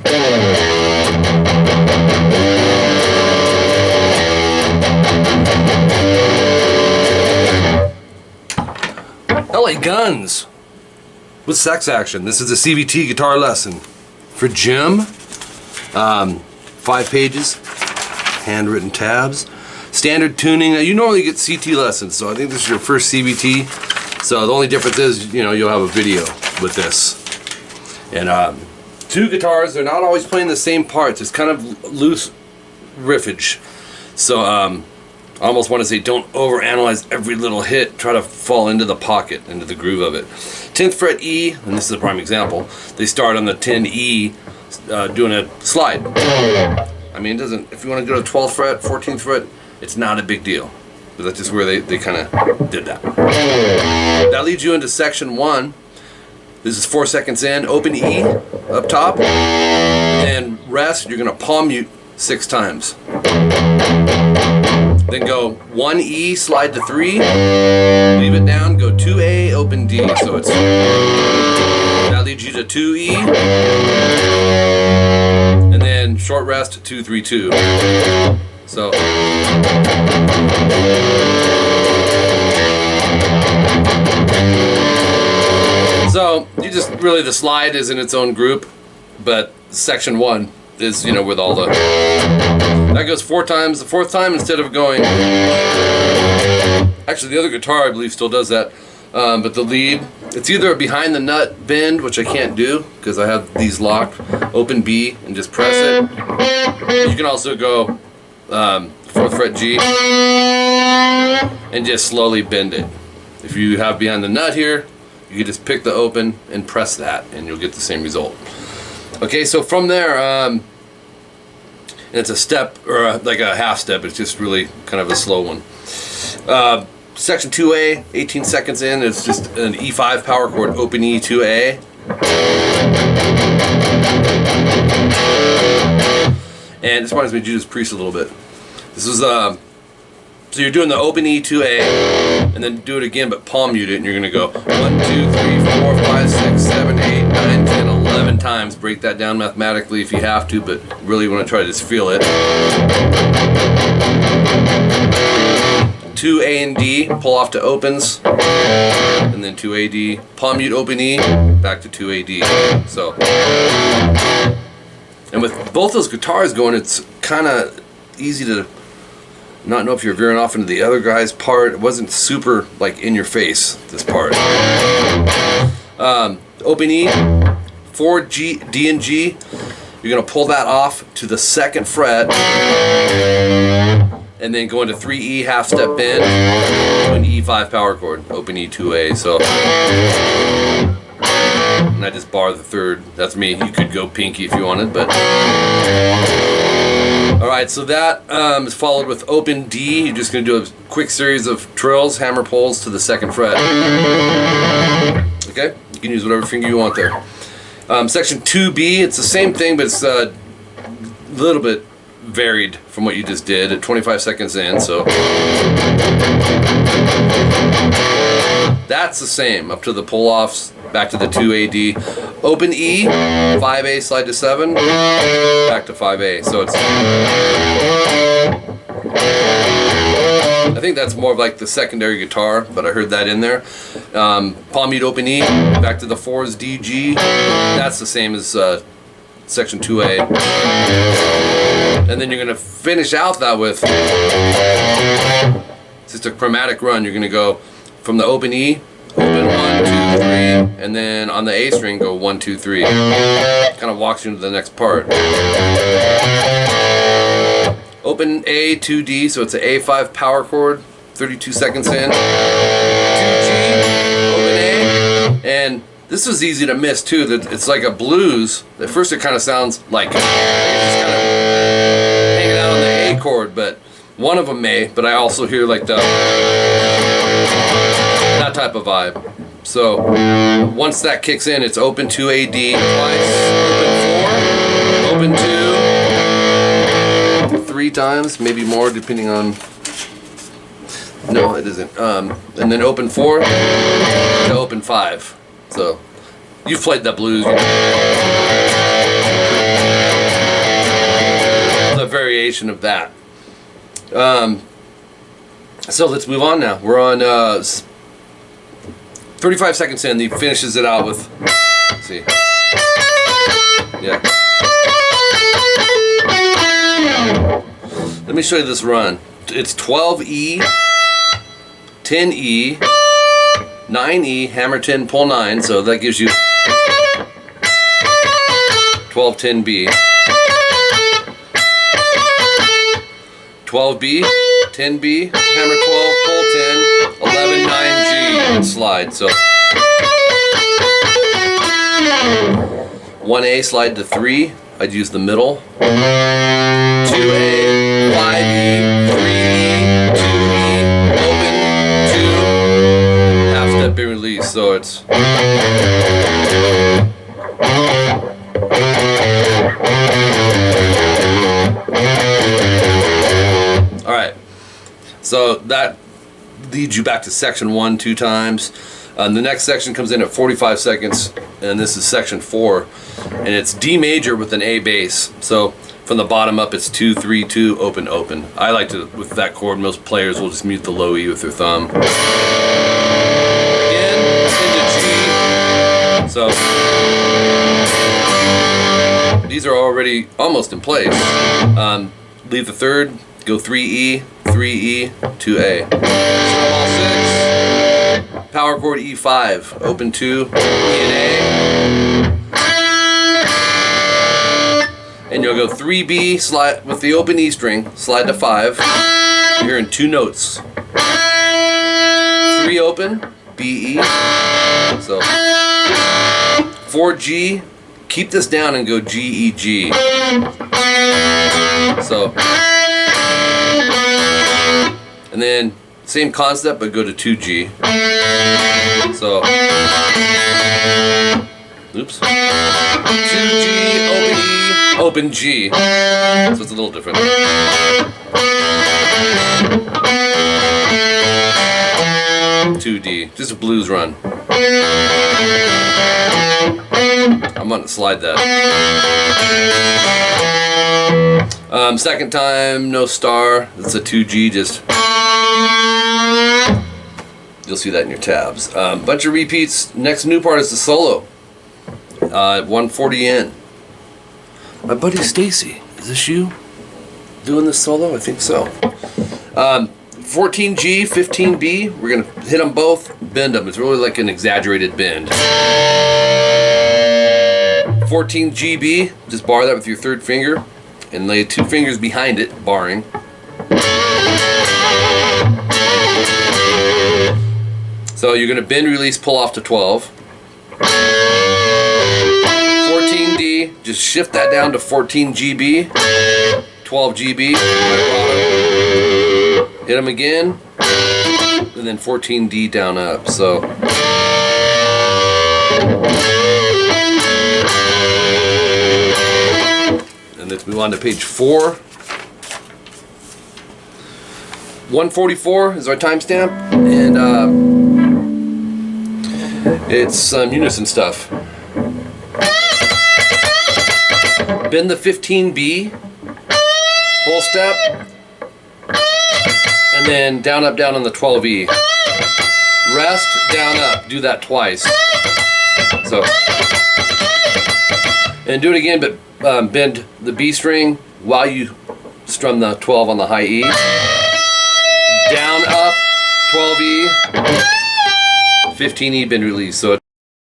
LA Guns with Sex Action. This is a CVT guitar lesson for Jim. 5 pages, handwritten tabs, standard tuning. Now, you normally get CT lessons, so I think this is your first CVT. So the only difference is, you know, you'll have a video with this. And 2 guitars, they're not always playing the same parts. It's kind of loose riffage. So I almost want to say don't overanalyze every little hit. Try to fall into the pocket, into the groove of it. 10th fret E, and this is a prime example. They start on the 10 E, doing a slide. I mean, it doesn't. If you want to go to 12th fret, 14th fret, it's not a big deal. But that's just where they kind of did that. That leads you into section 1. This is 4 seconds in. Open E up top, and rest. You're gonna palm mute 6 times. Then go 1 E, slide to 3, leave it down, go 2 A, open D. So it's, that leads you to 2 E, and then short rest 2 3 2. So you just really, the slide is in its own group, but section 1 is, you know, with all the, that goes 4 times. The 4th time, instead of going, actually the other guitar I believe still does that, but the lead, it's either a behind the nut bend, which I can't do because I have these locked, open B and just press it. You can also go 4th fret G and just slowly bend it. If you have behind the nut here, you can just pick the open and press that and you'll get the same result. Okay, so from there, it's a step, or like a half step. It's just really kind of a slow one. Section 2A, 18 seconds in, it's just an E5 power chord, open E, 2A. And this reminds me of Judas Priest a little bit. This is, so you're doing the open E, 2A, and then do it again, but palm mute it, and you're going to go 1, 2, 3, 4, 5, 6, 7, 8, 9, 10, 11 times. Break that down mathematically if you have to, but really you want to try to just feel it. 2 A and D, pull off to opens, and then 2 A D, palm mute, open E, back to 2 A D. So, and with both those guitars going, it's kind of easy to not know if you're veering off into the other guy's part. It wasn't super like in your face, this part. Open E, 4 G, D and G, you're gonna pull that off to the 2nd fret, and then go into 3 E, half step bend, to an E5 power chord, open E, 2A. So, and I just bar the 3rd. That's me. You could go pinky if you wanted, but. Alright, so that is followed with open D. You're just going to do a quick series of trills, hammer pulls to the 2nd fret. Okay? You can use whatever finger you want there. Section 2B, it's the same thing, but it's a little bit varied from what you just did at 25 seconds in. So that's the same up to the pull-offs, back to the 2AD. Open E, 5A, slide to 7, back to 5A. So it's, I think that's more of like the secondary guitar, but I heard that in there. Palm mute, open E, back to the 4s, D, G. That's the same as section 2A. And then you're going to finish out that with just a chromatic run. You're going to go from the open E, open 1, 2, 3, and then on the A string go 1, 2, 3. Kind of walks you into the next part. Open A, 2 D, so it's an A5 power chord, 32 seconds in. 2 G, open A, and this was easy to miss too. That it's like a blues. At first it kind of sounds like it's just kind of hanging out on the A chord, but one of them may, but I also hear like that type of vibe. So once that kicks in, it's open 2 A D twice, open 4, open 2, 3 times, maybe more depending on. No, it isn't. And then open 4 to open 5. So you've played that blues. You know. variation of that. So let's move on now. We're on 35 seconds in. He finishes it out with, let's see. Yeah. Let me show you this run. It's 12E, 10E, 9E, hammer 10, pull 9, so that gives you 12, 10B. 12B, 10B, hammer 12, pull 10, 11, 9G, and slide. So 1A, slide to 3. I'd use the middle. 2A, 5E, 3E, 2E, open, 2, half step and release. So it's alright. So that leads you back to section 1 2 times. The next section comes in at 45 seconds, and this is section 4, and it's D major with an A bass. So from the bottom up, it's 2 3 2 open open. I like to, with that chord, most players will just mute the low E with their thumb. Again, into G. So these are already almost in place. Leave the third, go 3E, 3E, 2A. Strum all 6. Power chord E5, open 2, E and A. And you'll go 3B, slide with the open E string, slide to 5. You're hearing 2 notes. 3 open, B, E. So 4G, keep this down and go G, E, G. So, and then same concept, but go to 2G. So, oops. 2G, open E, open G. So it's a little different. 2D, just a blues run. I'm gonna slide that. Second time, no star. It's a 2G, just. You'll see that in your tabs. Bunch of repeats. Next new part is the solo. 140 in. My buddy Stacy, is this you doing this solo? I think so. 14G, 15B. We're gonna hit them both, bend them. It's really like an exaggerated bend. 14GB, just bar that with your third finger and lay 2 fingers behind it, barring. So you're going to bend, release, pull off to 12. 14D, just shift that down to 14GB, 12GB, hit them again, and then 14D down up. So and let's move on to page 4. 144 is our timestamp, and it's some unison stuff. Bend the 15B, whole step, and then down up down on the 12E. Rest, down up, do that twice. So, and do it again, but bend the B string while you strum the 12 on the high E. Down, up, 12E, 15E, bend, release. So